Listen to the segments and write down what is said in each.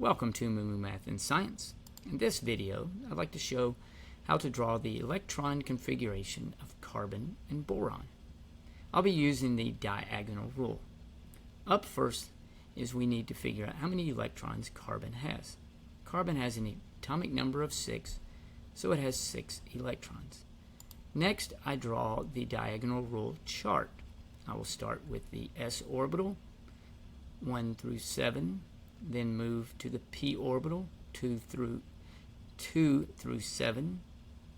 Welcome to MooMooMath and Science. In this video, I'd like to show how to draw the electron configuration of carbon and boron. I'll be using the diagonal rule. Up first is we need to figure out how many electrons carbon has. Carbon has an atomic number of 6, so it has 6 electrons. Next, I draw the diagonal rule chart. I will start with the s orbital, 1 through 7, then move to the p orbital, 2 through 7,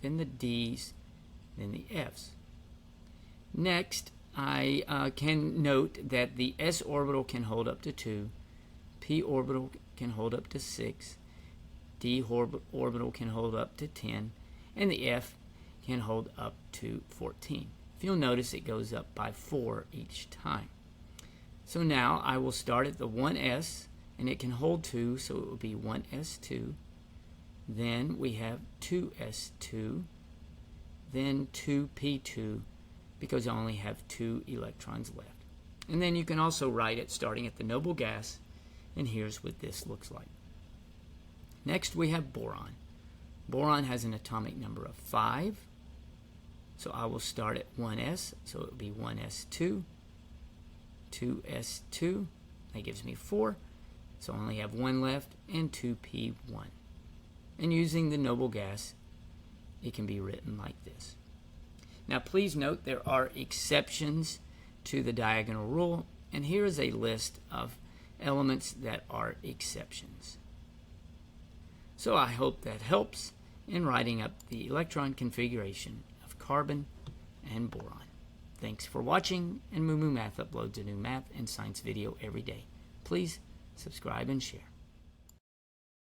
then the d's, then the f's. Next, I can note that the s orbital can hold up to 2, p orbital can hold up to 6, d orbital can hold up to 10, and the f can hold up to 14. If you'll notice, it goes up by 4 each time. So now I will start at the 1s, and it can hold 2, so it will be 1s2. Then we have 2s2, then 2p2, because I only have 2 electrons left. And then you can also write it starting at the noble gas, and here's what this looks like. Next we have boron. Boron has an atomic number of 5, so I will start at 1s, so it will be 1s2, 2s2, that gives me 4, so I only have 1 left, and 2p1. And using the noble gas, it can be written like this. Now please note there are exceptions to the diagonal rule, and here is a list of elements that are exceptions. So I hope that helps in writing up the electron configuration of carbon and boron. Thanks for watching, and MooMooMath uploads a new math and science video every day. Please subscribe and share.